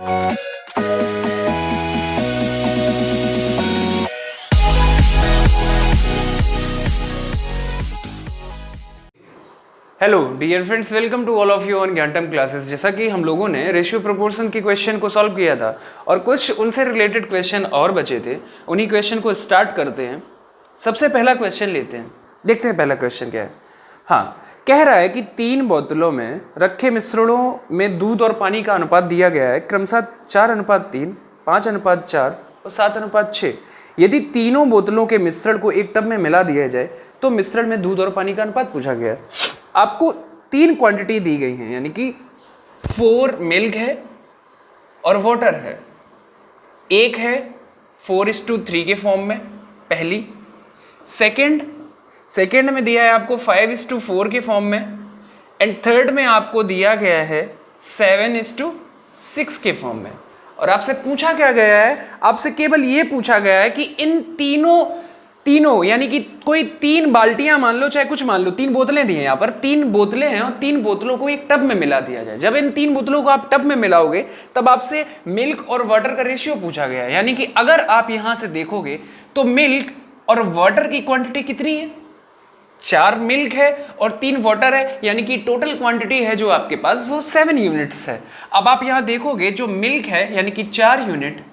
Hello dear friends, welcome to all of you on Gyantum classes. जैसा कि हम लोगों ने रेशियो प्रोपोर्शन के क्वेश्चन को सॉल्व किया था और कुछ उनसे रिलेटेड क्वेश्चन और बचे थे, उन्हीं क्वेश्चन को स्टार्ट करते हैं। सबसे पहला क्वेश्चन लेते हैं, देखते हैं पहला क्वेश्चन क्या है। हाँ, कह रहा है कि 3 बोतलों में रखे मिश्रणों में दूध और पानी का अनुपात दिया गया है क्रमशः 4:3, 5:4 और 7:6। यदि तीनों बोतलों के मिश्रण को एक टब में मिला दिया जाए तो मिश्रण में दूध और पानी का अनुपात पूछा गया है। आपको 3 क्वांटिटी दी गई हैं, यानी कि 4 मिल्क है और वाटर है। एक है 4:3 के फॉर्म में, पहली। सेकंड में दिया है आपको 5:4 के फॉर्म में, एंड थर्ड में आपको दिया गया है 7:6 के फॉर्म में। और आपसे पूछा क्या गया है, आपसे केवल ये पूछा गया है कि इन तीनों यानी कि कोई 3 बाल्टियां मान लो, चाहे कुछ मान लो, 3 बोतलें दी हैं यहाँ पर, 3 बोतलें हैं और 3 बोतलों को एक टब में मिला दिया जाए। जब इन 3 बोतलों को आप टब में मिलाओगे तब आपसे मिल्क और वाटर का रेशियो पूछा गया है। यानी कि अगर आप यहां से देखोगे तो मिल्क और वाटर की क्वांटिटी कितनी है, 4 मिल्क है और 3 वाटर है, यानी कि टोटल क्वांटिटी है जो आपके पास वो 7 यूनिट्स है। अब आप यहां देखोगे जो मिल्क है यानी कि 4 यूनिट,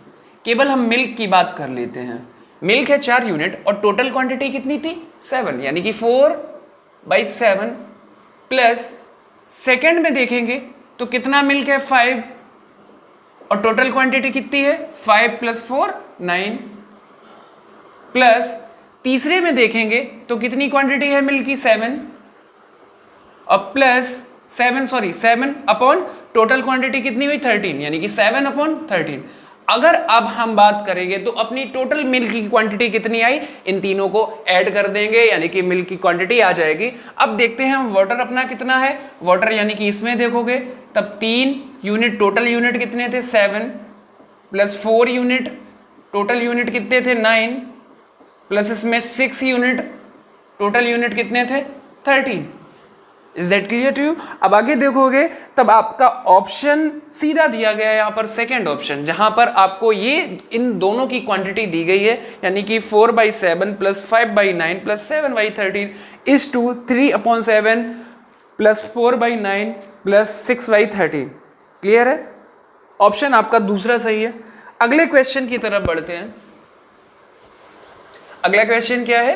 केवल हम मिल्क की बात कर लेते हैं। मिल्क है 4 यूनिट और टोटल क्वांटिटी कितनी थी, 7, यानी कि 4/7 प्लस सेकेंड में देखेंगे तो कितना मिल्क है, 5, और टोटल क्वांटिटी कितनी है, 5 + 4 9, प्लस तीसरे में देखेंगे तो कितनी क्वांटिटी है मिल्क की, 7, और प्लस 7 अपॉन टोटल क्वांटिटी कितनी हुई, 13, यानी कि 7/13। अगर अब हम बात करेंगे तो अपनी टोटल मिल्क की क्वांटिटी कितनी आई, इन तीनों को ऐड कर देंगे, यानी कि मिल्क की क्वांटिटी आ जाएगी। अब देखते हैं हम वाटर अपना कितना है। वाटर यानी कि इसमें देखोगे तब 3 यूनिट, टोटल यूनिट कितने थे, 7 + 4 यूनिट, टोटल यूनिट कितने थे, 9, प्लस इसमें 6 यूनिट, टोटल यूनिट कितने थे, 13। Is that clear to you? अब आगे देखोगे तब आपका ऑप्शन सीधा दिया गया है यहाँ पर, सेकेंड ऑप्शन, जहां पर आपको ये इन दोनों की क्वांटिटी दी गई है, यानी कि 4/7 + 5/9 + 7/13 इज टू 3/7 + 4/9 + 6/13। क्लियर है? ऑप्शन आपका दूसरा सही है। अगले क्वेश्चन की तरफ बढ़ते हैं। अगला क्वेश्चन क्या है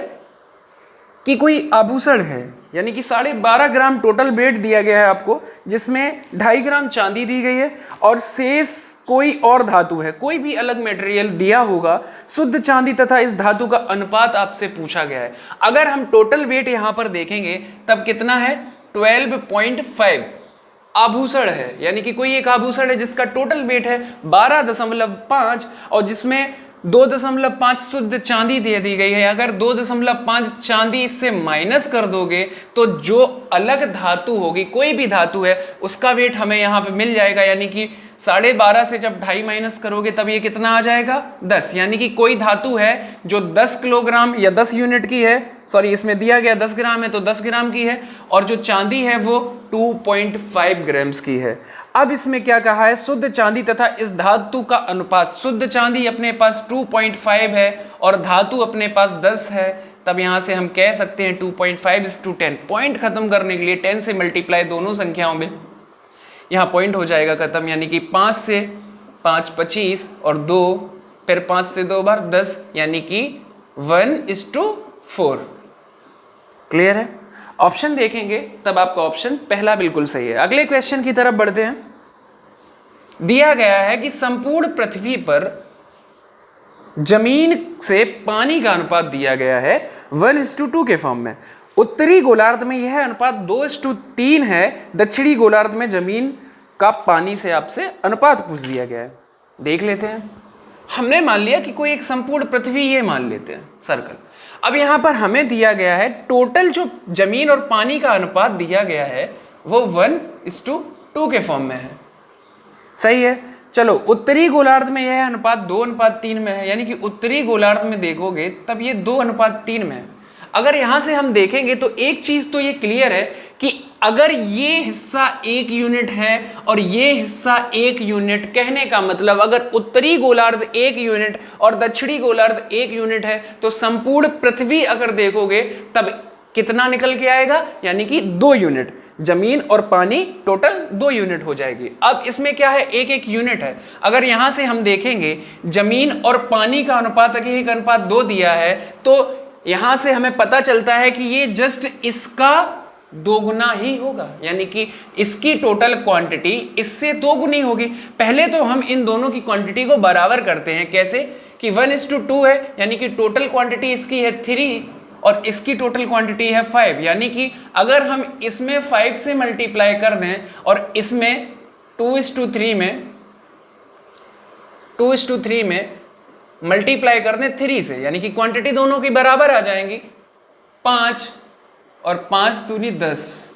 कि कोई आभूषण है, यानी कि 12.5 ग्राम टोटल वेट दिया गया है आपको, जिसमें 2.5 ग्राम चांदी दी गई है और शेष कोई और धातु है, कोई भी अलग मटेरियल दिया होगा। शुद्ध चांदी तथा इस धातु का अनुपात आपसे पूछा गया है। अगर हम टोटल वेट यहां पर देखेंगे तब कितना है, 12.5 आभूषण है, यानी कि कोई एक आभूषण है जिसका टोटल वेट है 12.5 और जिसमें 2.5 शुद्ध चांदी दे दी गई है। अगर 2.5 चांदी इससे माइनस कर दोगे तो जो अलग धातु होगी, कोई भी धातु है, उसका वेट हमें यहाँ पे मिल जाएगा, यानी कि 12.5 से जब 2.5 माइनस करोगे तब ये कितना आ जाएगा, 10। यानी कि कोई धातु है जो 10 किलोग्राम या 10 यूनिट की है, सॉरी इसमें दिया गया 10 ग्राम है तो 10 ग्राम की है, और जो चांदी है वो 2.5 ग्राम्स की है। अब इसमें क्या कहा है, शुद्ध चांदी तथा इस धातु का अनुपात, शुद्ध चांदी अपने पास 2.5 है और धातु अपने पास 10 है, तब यहां से हम कह सकते हैं 2.5:10। पॉइंट खत्म करने के लिए 10 से मल्टीप्लाई दोनों संख्याओं में, यहाँ पॉइंट हो जाएगा खत्म, यानी कि 5 से 5 25 और 2, फिर 5 से 2 बार 10, यानी कि 1:4। क्लियर है? ऑप्शन देखेंगे तब आपका ऑप्शन पहला बिल्कुल सही है। अगले क्वेश्चन की तरफ बढ़ते हैं। दिया गया है कि संपूर्ण पृथ्वी पर जमीन से पानी का अनुपात दिया गया है 1:2 के फॉर्म में। उत्तरी गोलार्ध में यह अनुपात 2:3 है। दक्षिणी गोलार्ध में जमीन का पानी से आपसे अनुपात पूछ दिया गया है। देख लेते हैं। हमने मान लिया कि कोई एक संपूर्ण पृथ्वी, ये मान लेते हैं सर्कल। अब यहां पर हमें दिया गया है टोटल जो जमीन और पानी का अनुपात दिया गया है वो 1:2 के फॉर्म में है। सही है। चलो, उत्तरी गोलार्ध में यह अनुपात 2:3 में है, यानी कि उत्तरी गोलार्ध में देखोगे तब ये 2:3 में है। अगर यहां से हम देखेंगे तो एक चीज तो ये क्लियर है कि अगर ये हिस्सा 1 यूनिट है और ये हिस्सा 1 यूनिट, कहने का मतलब अगर उत्तरी गोलार्ध 1 यूनिट और दक्षिणी गोलार्ध 1 यूनिट है तो संपूर्ण पृथ्वी अगर देखोगे तब कितना निकल के आएगा, यानी कि 2 यूनिट। जमीन और पानी टोटल 2 यूनिट हो जाएगी। अब इसमें क्या है, 1 यूनिट है। अगर यहां से हम देखेंगे जमीन और पानी का अनुपात अगर 1:2 दिया है तो यहां से हमें पता चलता है कि ये जस्ट इसका 2 गुना ही होगा, यानी कि इसकी टोटल क्वांटिटी इससे 2 गुनी होगी। पहले तो हम इन दोनों की क्वांटिटी को बराबर करते हैं, कैसे कि 1:2 है, यानी कि टोटल क्वांटिटी इसकी है 3 और इसकी टोटल क्वांटिटी है 5, यानी कि अगर हम इसमें 5 से मल्टीप्लाई कर दें और इसमें 2:3 में मल्टीप्लाई कर दें 3 से, यानी कि क्वांटिटी दोनों की बराबर आ जाएंगी। 5 और 5 दूनी 10,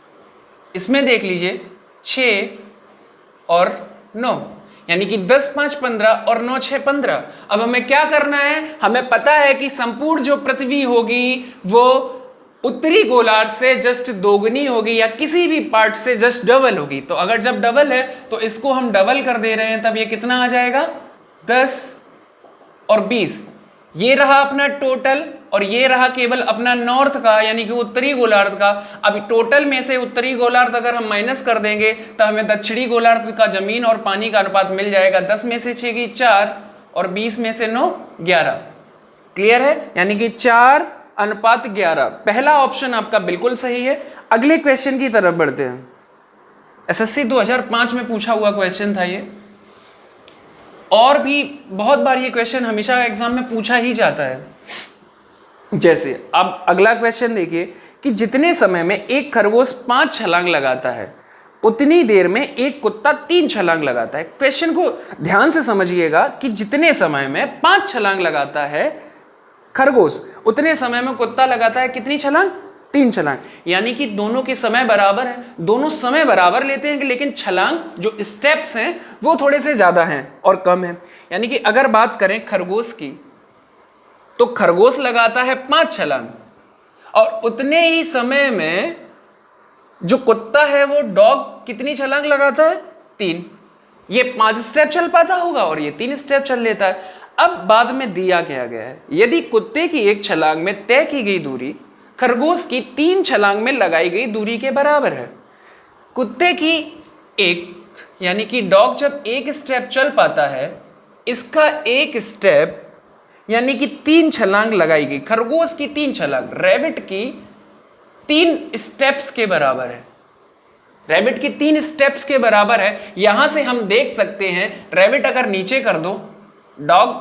इसमें देख लीजिए 6 और 9, यानी कि 10 5 15 और 9 6 15। अब हमें क्या करना है, हमें पता है कि संपूर्ण जो पृथ्वी होगी वो उत्तरी गोलार्ध से जस्ट 2 गुनी होगी या किसी भी पार्ट से जस्ट डबल होगी। तो अगर जब डबल है तो इसको हम डबल कर दे रहे हैं, तब ये कितना आ जाएगा 10 और 20। ये रहा अपना टोटल और ये रहा केवल अपना नॉर्थ का, यानी कि उत्तरी गोलार्ध का। अब टोटल में से उत्तरी गोलार्ध अगर हम माइनस कर देंगे तो हमें दक्षिणी गोलार्ध का जमीन और पानी का अनुपात मिल जाएगा। 10 में से 6 की 4 और 20 में से 9 11। क्लियर है, यानी कि 4:11। पहला ऑप्शन आपका बिल्कुल सही है। अगले क्वेश्चन की तरफ बढ़ते हैं। एसएससी 2005 में पूछा हुआ क्वेश्चन था ये, और भी बहुत बार ये क्वेश्चन हमेशा एग्जाम में पूछा ही जाता है। जैसे अब अगला क्वेश्चन देखिए कि जितने समय में एक खरगोश 5 छलांग लगाता है उतनी देर में एक कुत्ता 3 छलांग लगाता है। क्वेश्चन को ध्यान से समझिएगा कि जितने समय में 5 छलांग लगाता है खरगोश उतने समय में कुत्ता लगाता है कितनी छलांग, 3 छलांग, यानी कि दोनों के समय बराबर है। दोनों समय बराबर लेते हैं लेकिन छलांग जो स्टेप्स हैं वो थोड़े से ज्यादा हैं और कम है। यानी कि अगर बात करें खरगोश की तो खरगोश लगाता है 5 छलांग और उतने ही समय में जो कुत्ता है वो डॉग कितनी छलांग लगाता है, 3। ये 5 स्टेप चल पाता होगा और ये 3 स्टेप चल लेता है। अब बाद में दिया क्या गया है, यदि कुत्ते की एक छलांग में तय की गई दूरी खरगोश की 3 छलांग में लगाई गई दूरी के बराबर है। कुत्ते की एक, यानी कि डॉग जब एक स्टेप चल पाता है, इसका एक स्टेप यानी कि 3 छलांग लगाई गई। खरगोश की 3 छलांग रैबिट की 3 स्टेप्स के बराबर है। रैबिट की 3 स्टेप्स के बराबर है। यहां से हम देख सकते हैं रैबिट अगर नीचे कर दो, डॉग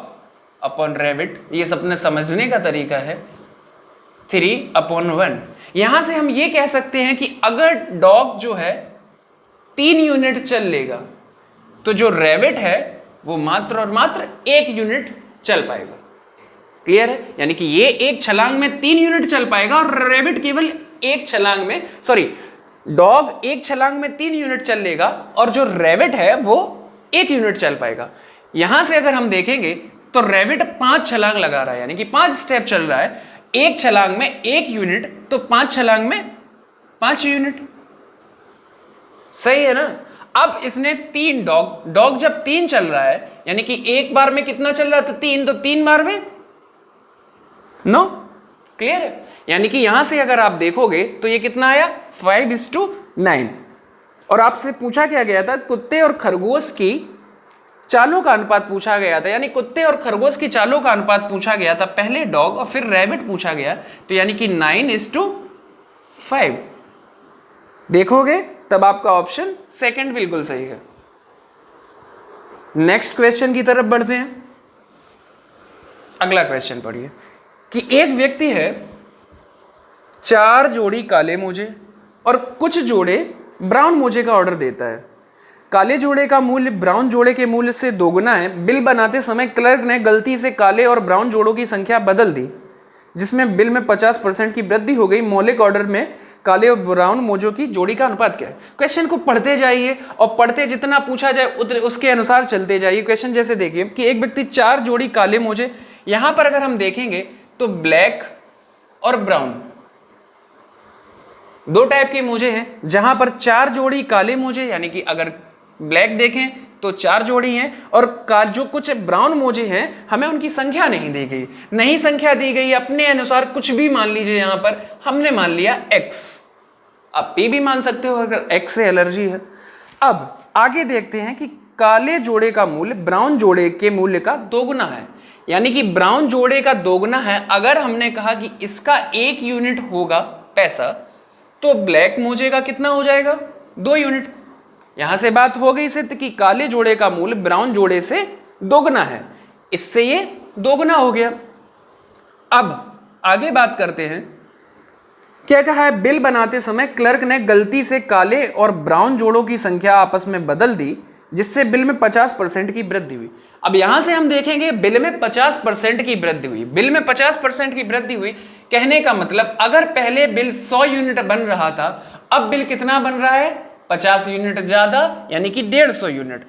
अपॉन रैबिट, ये सबने समझने का तरीका है, 3/1। यहां से हम ये कह सकते हैं कि अगर डॉग जो है 3 यूनिट चल लेगा तो जो रैबिट है वो मात्र और मात्र 1 यूनिट चल पाएगा। क्लियर है, यानी कि ये एक छलांग में 3 यूनिट चल पाएगा और रैबिट केवल एक छलांग में, सॉरी डॉग एक छलांग में 3 यूनिट चल लेगा और जो रैबिट है वो 1 यूनिट चल पाएगा। यहां से अगर हम देखेंगे तो रैबिट 5 छलांग लगा रहा है, यानी कि 5 स्टेप चल रहा है। एक छलांग में 1 यूनिट तो 5 छलांग में 5 यूनिट, सही है ना। अब इसने 3 डॉग जब 3 चल रहा है, यानी कि एक बार में कितना चल रहा है, तो 3, तो 3 बार में 9। क्लियर है, यानी कि यहां से अगर आप देखोगे तो ये कितना आया, 5:9। और आपसे पूछा क्या गया था, कुत्ते और खरगोश की चालों का अनुपात पूछा गया था, यानी कुत्ते और खरगोश की चालों का अनुपात पूछा गया था। पहले डॉग और फिर रैबिट पूछा गया, तो यानी कि 9:5 देखोगे तब आपका ऑप्शन सेकंड बिल्कुल सही है। नेक्स्ट क्वेश्चन की तरफ बढ़ते हैं। अगला क्वेश्चन पढ़िए कि एक व्यक्ति है, 4 जोड़ी काले मोजे और कुछ जोड़े ब्राउन मोजे का ऑर्डर देता है। काले जोड़े का मूल्य ब्राउन जोड़े के मूल्य से 2 गुना है। बिल बनाते समय क्लर्क ने गलती से काले और ब्राउन जोड़ों की संख्या बदल दी, जिसमें बिल में 50% की वृद्धि हो गई। मौलिक ऑर्डर में काले और ब्राउन मोजों की जोड़ी का अनुपात क्या है। क्वेश्चन को पढ़ते जाइए और पढ़ते जितना पूछा जाए उसके अनुसार चलते जाइए। क्वेश्चन जैसे देखिए कि एक व्यक्ति 4 जोड़ी काले मोजे, यहां पर अगर हम देखेंगे तो ब्लैक और ब्राउन, दो टाइप के मोजे हैं, जहां पर 4 जोड़ी काले मोजे, यानी कि अगर ब्लैक देखें तो 4 जोड़ी हैं, और जो कुछ ब्राउन मोजे हैं हमें उनकी संख्या नहीं दी गई, नहीं संख्या दी गई, अपने अनुसार कुछ भी मान लीजिए, यहां पर हमने मान लिया x, आप p भी मान सकते हो अगर x से एलर्जी है। अब आगे देखते हैं कि काले जोड़े का मूल्य ब्राउन जोड़े के मूल्य का दोगुना है, यानी कि ब्राउन जोड़े का दोगुना है। अगर हमने कहा कि इसका 1 यूनिट होगा पैसा, तो ब्लैक मोजे का कितना हो जाएगा, 2 यूनिट। यहां से बात हो गई सिद्ध कि काले जोड़े का मूल्य ब्राउन जोड़े से दोगुना है, इससे ये दोगुना हो गया। अब आगे बात करते हैं, क्या कहा है, बिल बनाते समय क्लर्क ने गलती से काले और ब्राउन जोड़ों की संख्या आपस में बदल दी, जिससे बिल में 50% की वृद्धि हुई। अब यहां से हम देखेंगे बिल में 50% की वृद्धि हुई, बिल में 50% की वृद्धि हुई, कहने का मतलब अगर पहले बिल 100 यूनिट बन रहा था, अब बिल कितना बन रहा है, 50 यूनिट ज्यादा, यानी कि 150 यूनिट।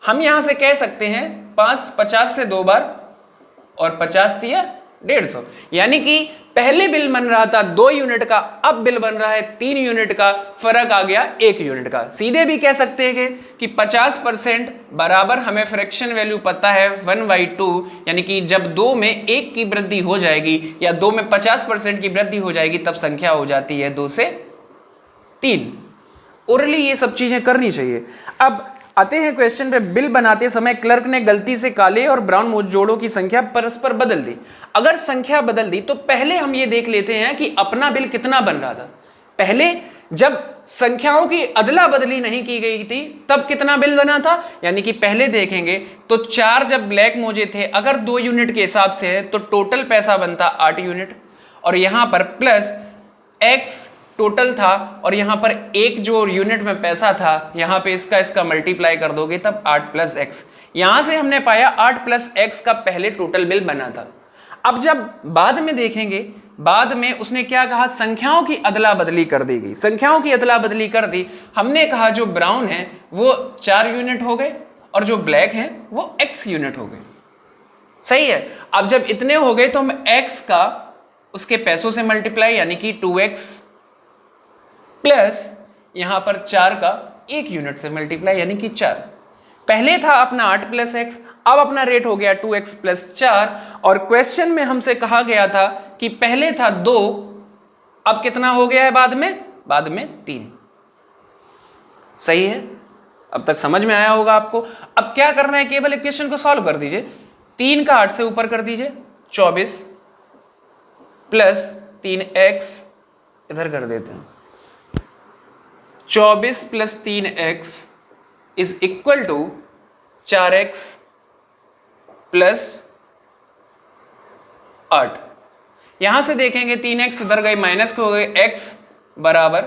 हम यहां से कह सकते हैं 50 से 2 बार और 50 दिया 150, यानी कि पहले बिल बन रहा था 2 यूनिट का, अब बिल बन रहा है 3 यूनिट का, फर्क आ गया 1 यूनिट का। सीधे भी कह सकते हैं कि 50% बराबर, हमें फ्रैक्शन वैल्यू पता है 1/2, यानी कि जब 2 में 1 की वृद्धि हो जाएगी या 2 में 50% की वृद्धि हो जाएगी, तब संख्या हो जाती है 2 से 3। ओरली ये सब चीजें करनी चाहिए। अब आते हैं क्वेश्चन पे, बिल बनाते समय क्लर्क ने गलती से काले और ब्राउन जोड़ों की संख्या परस्पर बदल दी। अगर संख्या बदल दी तो पहले हम ये देख लेते हैं कि अपना बिल कितना बन रहा था। पहले जब संख्याओं की अदला बदली नहीं की गई थी तब कितना बिल बना था, यानी कि पहले देखेंगे तो 4 जब ब्लैक मोजे थे, अगर 2 यूनिट के हिसाब से है तो टोटल पैसा बनता 8 यूनिट, और यहां पर प्लस x टोटल था, और यहां पर एक जो यूनिट में पैसा था, यहां पे इसका मल्टीप्लाई कर दोगे तब 8 + x। यहां से हमने पाया 8 + x का पहले टोटल बिल बना था। अब जब बाद में देखेंगे, बाद में उसने क्या कहा, संख्याओं की अदला बदली कर दी गई, संख्याओं की अदला बदली कर दी। हमने कहा जो ब्राउन है वो 4 यूनिट हो गए और जो ब्लैक है वो x यूनिट हो गए, सही है। अब जब इतने हो गए तो हम x का उसके पैसों से मल्टीप्लाई, यानी कि 2x प्लस यहां पर 4 का 1 यूनिट से मल्टीप्लाई, यानी कि 4। पहले था अपना 8 + x, अब अपना रेट हो गया 2x + 4, और क्वेश्चन में हमसे कहा गया था कि पहले था 2, अब कितना हो गया है बाद में 3। सही है, अब तक समझ में आया होगा आपको। अब क्या करना है, केवल इक्वेशन को सॉल्व कर दीजिए। 3 का 8 से ऊपर कर दीजिए, 24 प्लस 3x इधर कर देते हैं, 24 + 3x is equal to 4x + 8। यहां से देखेंगे 3x उधर गए, माइनस को हो गए, x बराबर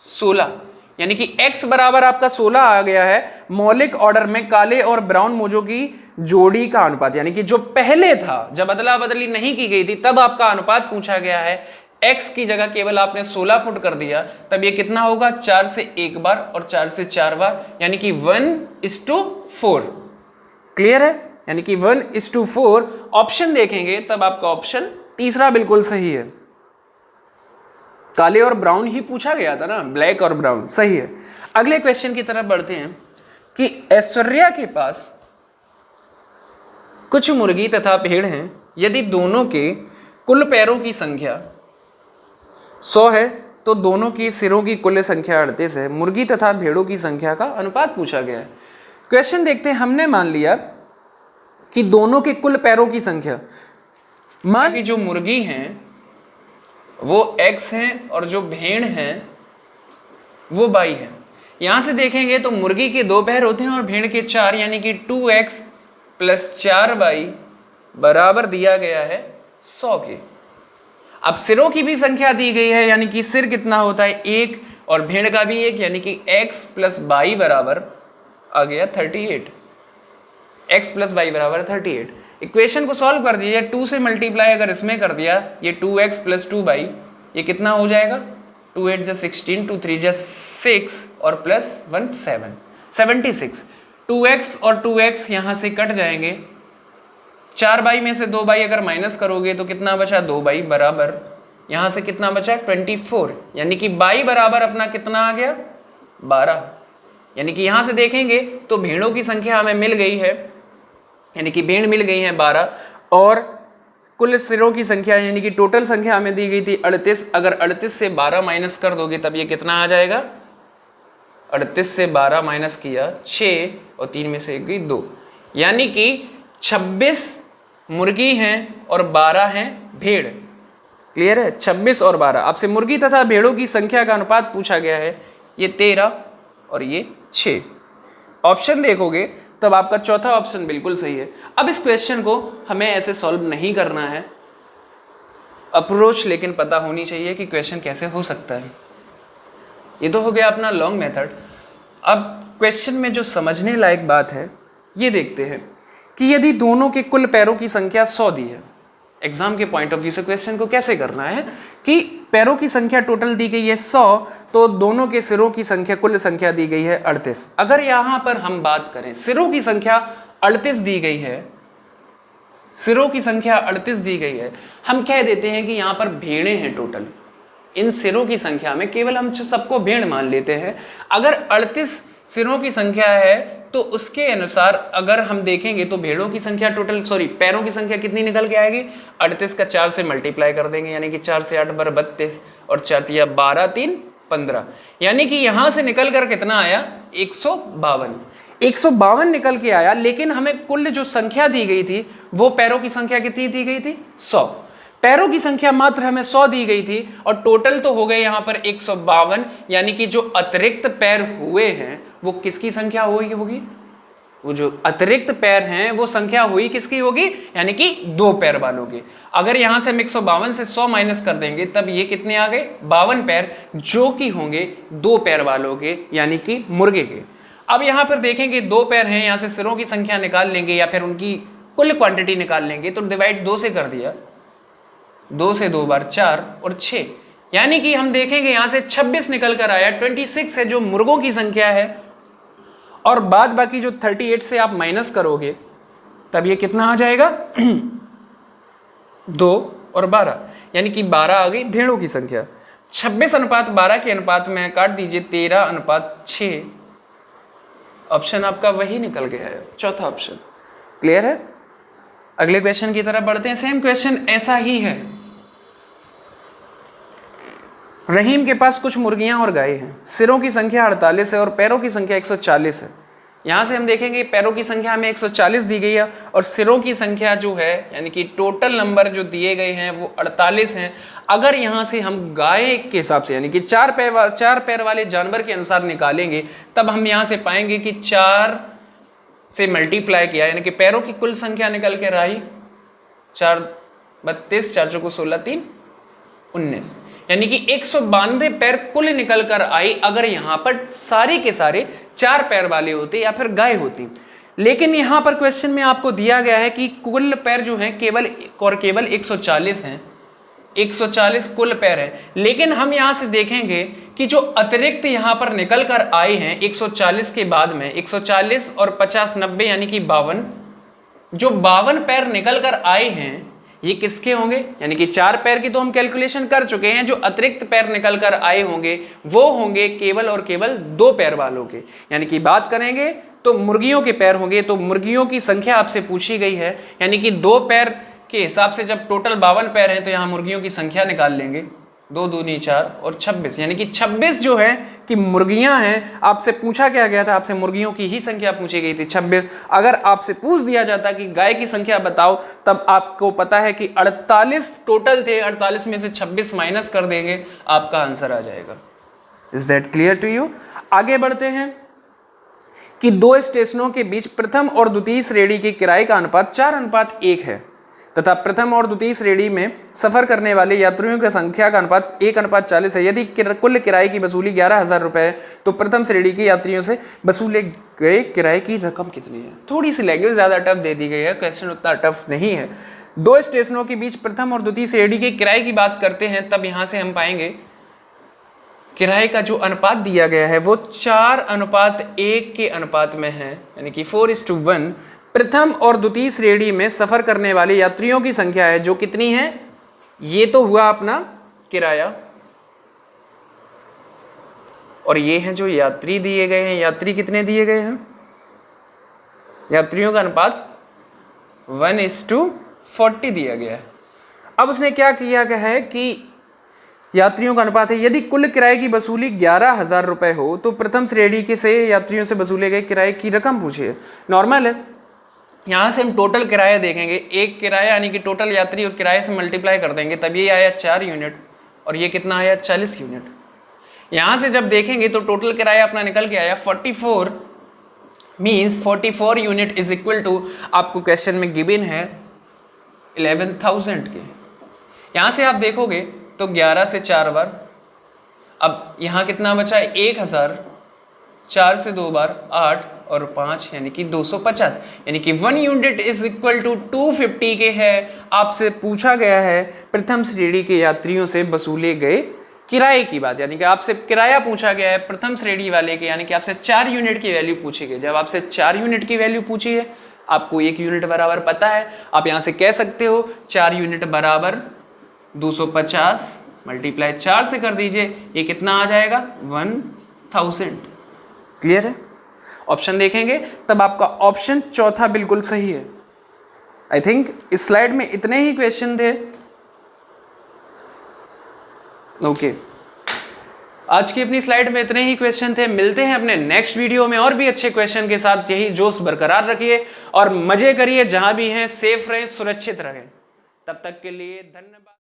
16, यानी कि x बराबर आपका 16 आ गया है। मौलिक ऑर्डर में काले और ब्राउन मोजों की जोड़ी का अनुपात, यानी कि जो पहले था, जब अदला बदली नहीं की गई थी तब आपका अनुपात पूछा गया है, x की जगह केवल आपने 16 पुट कर दिया, तब ये कितना होगा, 4 से 1 बार और 4 से 4 बार, यानी कि 1:4। क्लियर है, यानी कि 1:4। ऑप्शन देखेंगे तब आपका ऑप्शन तीसरा बिल्कुल सही है। काले और ब्राउन ही पूछा गया था ना, ब्लैक और ब्राउन, सही है। अगले क्वेश्चन की तरफ बढ़ते हैं कि ऐश्वर्या के पास कुछ मुर्गी तथा भेड़ हैं, यदि दोनों के कुल पैरों की संख्या 100 है तो दोनों की सिरों की कुल संख्या 38 है। मुर्गी तथा भेड़ों की संख्या का अनुपात पूछा गया है। क्वेश्चन देखते हैं, हमने मान लिया कि दोनों के कुल पैरों की संख्या, मान कि जो मुर्गी हैं वो x हैं और जो भेड़ हैं वो y है। यहां से देखेंगे तो मुर्गी के 2 पैर होते हैं और भेड़ के 4, यानी कि 2x + 4y बराबर दिया गया है 100 के। अब सिरों की भी संख्या दी गई है, यानी कि सिर कितना होता है 1 और भेड़ का भी 1, यानी कि x + y बराबर आ गया 38। x + y बराबर 38। इक्वेशन को सॉल्व कर दीजिए, 2 से मल्टीप्लाई अगर इसमें कर दिया, ये 2x + 2y, ये कितना हो जाएगा, 2 8 = 16, 2 3 = 6 और प्लस 1 7, 76। 2x और 2x यहां से कट जाएंगे, 4y में से 2y अगर माइनस करोगे तो कितना बचा, 2y बराबर यहाँ से कितना बचा 24, यानी कि बाई बराबर अपना कितना आ गया 12। यानी कि यहाँ से देखेंगे तो भेड़ों की संख्या हमें मिल गई है, यानी कि भेड़ मिल गई है 12, और कुल सिरों की संख्या यानी कि टोटल संख्या हमें दी गई थी 38। अगर 38 से 12 माइनस कर दोगे तब ये कितना आ जाएगा, 38 से 12 माइनस किया 6 और 3 में से 1 गई 2, यानी कि 26 मुर्गी हैं और 12 हैं भेड़। क्लियर है, 26 और 12। आपसे मुर्गी तथा भेड़ों की संख्या का अनुपात पूछा गया है, ये 13 और ये 6। ऑप्शन देखोगे तब आपका चौथा ऑप्शन बिल्कुल सही है। अब इस क्वेश्चन को हमें ऐसे सॉल्व नहीं करना है, अप्रोच लेकिन पता होनी चाहिए कि क्वेश्चन कैसे हो सकता है। ये तो हो गया अपना लॉन्ग मेथड। अब क्वेश्चन में जो समझने लायक बात है ये देखते हैं कि यदि दोनों के कुल पैरों की संख्या 100 दी है, एग्जाम के पॉइंट ऑफ व्यू से क्वेश्चन को कैसे करना है कि पैरों की संख्या टोटल दी गई है 100, तो दोनों के सिरों की संख्या कुल संख्या दी गई है 38। अगर यहां पर हम बात करें सिरों की संख्या 38 दी गई है, सिरों की संख्या 38 दी गई है, हम कह देते हैं कि यहां पर भेड़ें हैं टोटल। इन सिरों की संख्या में केवल हम सबको भेड़ मान लेते हैं। अगर 38 सिरों की संख्या है तो उसके अनुसार अगर हम देखेंगे तो भेड़ों की संख्या टोटल पैरों की संख्या कितनी निकल के आएगी, 38 का 4 से मल्टीप्लाई कर देंगे, यानी कि 4 से 8 बार 32 और 4 तिया 12 3 15, यानी कि यहां से निकल कर कितना आया 152 निकल के आया। लेकिन हमें कुल जो संख्या दी गई थी वो पैरों की संख्या कितनी दी गई थी 100। पैरों की संख्या मात्र हमें 100 दी गई थी और टोटल तो हो गए यहां पर 152, यानी कि जो अतिरिक्त पैर हुए हैं वो किसकी संख्या होगी, वो जो अतिरिक्त पैर हैं वो संख्या हुई किसकी होगी, यानी कि 2 पैर वालों की। अगर यहां से हम 152 से 100 माइनस कर देंगे तब ये कितने आ गए 52 पैर, जो कि होंगे 2 पैर वालों के, यानी कि मुर्गे के। अब यहां पर देखेंगे 2 पैर हैं, यहां से सिरों की संख्या निकाल लेंगे या फिर उनकी कुल क्वांटिटी निकाल लेंगे, तो डिवाइड 2 से कर दिया, 2 से 2 बार 4 और 6, यानी कि हम देखेंगे यहां से 26 निकल कर आया। 26 है जो मुर्गों की संख्या है, और बाद बाकी जो 38 से आप माइनस करोगे तब ये कितना आ जाएगा 2 और 12, यानी कि 12 आ गई भेड़ों की संख्या। 26 अनुपात 12 के अनुपात में काट दीजिए 13 अनुपात 6। ऑप्शन आपका वही निकल गया है, चौथा ऑप्शन। क्लियर है। अगले क्वेश्चन की तरफ बढ़ते हैं। सेम क्वेश्चन ऐसा ही है। रहीम के पास कुछ मुर्गियां और गाय हैं। सिरों की संख्या 48 है और पैरों की संख्या 140 है। यहां से हम देखेंगे पैरों की संख्या हमें 140 दी गई है और सिरों की संख्या जो है यानी कि टोटल नंबर जो दिए गए हैं वो 48 हैं। अगर यहां से हम गाय के हिसाब से यानी कि 4 पैर वाले जानवर के अनुसार निकालेंगे तब हम यहां से पाएंगे कि 4 से मल्टीप्लाई किया यानी कि पैरों की कुल संख्या निकल के आई 4 32 4 चौको 16 3 19, यानी कि 192 पैर कुल निकल कर आई अगर यहां पर सारे के सारे 4 पैर वाले होते या फिर गाय होती। लेकिन यहां पर क्वेश्चन में आपको दिया गया है कि कुल पैर जो हैं केवल 140 हैं, 140 कुल पैर है। लेकिन हम यहां से देखेंगे कि जो अतिरिक्त यहां पर निकल कर आए हैं 140 के बाद में 140 और 50 90 यानी कि 52, जो 52 पैर निकल कर आए हैं ये किसके होंगे, यानी कि 4 पैर की तो हम कैलकुलेशन कर चुके हैं, जो अतिरिक्त पैर निकल कर आए होंगे वो होंगे केवल और केवल 2 पैर वालों के। यानी कि बात करेंगे तो मुर्गियों के पैर होंगे, तो मुर्गियों की संख्या आपसे पूछी गई है, यानी कि 2 पैर के हिसाब से जब टोटल 52 पैर हैं तो यहाँ मुर्गियों की संख्या निकाल लेंगे, 2 दूनी 4 और 26, यानी कि 26 जो है कि मुर्गियां हैं। आपसे पूछा क्या गया था, आपसे मुर्गियों की ही संख्या पूछी गई थी 26। अगर आपसे पूछ दिया जाता कि गाय की संख्या बताओ तब आपको पता है कि 48 टोटल थे, 48 में से 26 माइनस कर देंगे, आपका आंसर आ जाएगा। Is that clear to you. आगे बढ़ते हैं कि 2 स्टेशनों के बीच प्रथम और द्वितीय श्रेणी की किराए का अनुपात 4:1 है तथा प्रथम और द्वितीय श्रेणी में सफर करने वाले यात्रियों की संख्या का अनुपात 1:40 है। यदि कुल किराए की वसूली 11,000 रुपए है तो प्रथम श्रेणी के यात्रियों से वसूले गए किराए की रकम कितनी है। थोड़ी सी लैंग्वेज ज्यादा टफ दे दी गई है, क्वेश्चन उतना टफ नहीं है। 2 स्टेशनों के बीच प्रथम और द्वितीय श्रेणी के किराए की बात करते हैं तब यहां से हम पाएंगे किराए का जो अनुपात दिया गया है वो 4:1 के अनुपात में है, यानी कि 4:1। प्रथम और द्वितीय श्रेणी में सफर करने वाले यात्रियों की संख्या है जो कितनी है, ये तो हुआ अपना किराया, और ये हैं जो यात्री दिए गए हैं। यात्री कितने दिए गए हैं? यात्रियों का अनुपात 1:40 दिया गया है। अब उसने क्या किया गया है कि यात्रियों का अनुपात है, यदि कुल किराए की वसूली 11,000 रुपये हो तो प्रथम श्रेणी के से यात्रियों से वसूले गए किराए की रकम पूछिए। नॉर्मल है, यहाँ से हम टोटल किराया देखेंगे, एक किराया यानी कि टोटल यात्री और किराए से मल्टीप्लाई कर देंगे, तब ये आया 4 यूनिट और ये कितना आया 40 यूनिट। यहाँ से जब देखेंगे तो टोटल किराया अपना निकल के आया 44, means 44 unit is equal to, आपको क्वेश्चन में गिवन है 11,000 के। यहाँ से आप देखोगे तो 11 से 4 बार, अब यहाँ कितना बचा है 1,000, 4 से 2 बार 8 और 5 यानी कि 250, यानी कि 1 यूनिट इज इक्वल टू 250 के है। आपसे पूछा गया है प्रथम श्रेणी के यात्रियों से वसूले गए किराए की बात, यानी कि आपसे किराया पूछा गया है प्रथम श्रेणी वाले के, यानी कि आपसे 4 यूनिट की वैल्यू पूछी गई। जब आपसे 4 यूनिट की वैल्यू पूछी है, आपको 1 यूनिट बराबर पता है, आप यहाँ से कह सकते हो 4 यूनिट बराबर 250 मल्टीप्लाई 4 से कर दीजिए, ये कितना आ जाएगा 1000। क्लियर है? ऑप्शन देखेंगे तब आपका ऑप्शन चौथा बिल्कुल सही है। आई थिंक इस स्लाइड में इतने ही क्वेश्चन थे। ओके, आज की अपनी स्लाइड में इतने ही क्वेश्चन थे। मिलते हैं अपने नेक्स्ट वीडियो में और भी अच्छे क्वेश्चन के साथ। यही जोश बरकरार रखिए और मजे करिए, जहां भी हैं सेफ रहें, सुरक्षित रहें। तब तक के लिए धन्यवाद।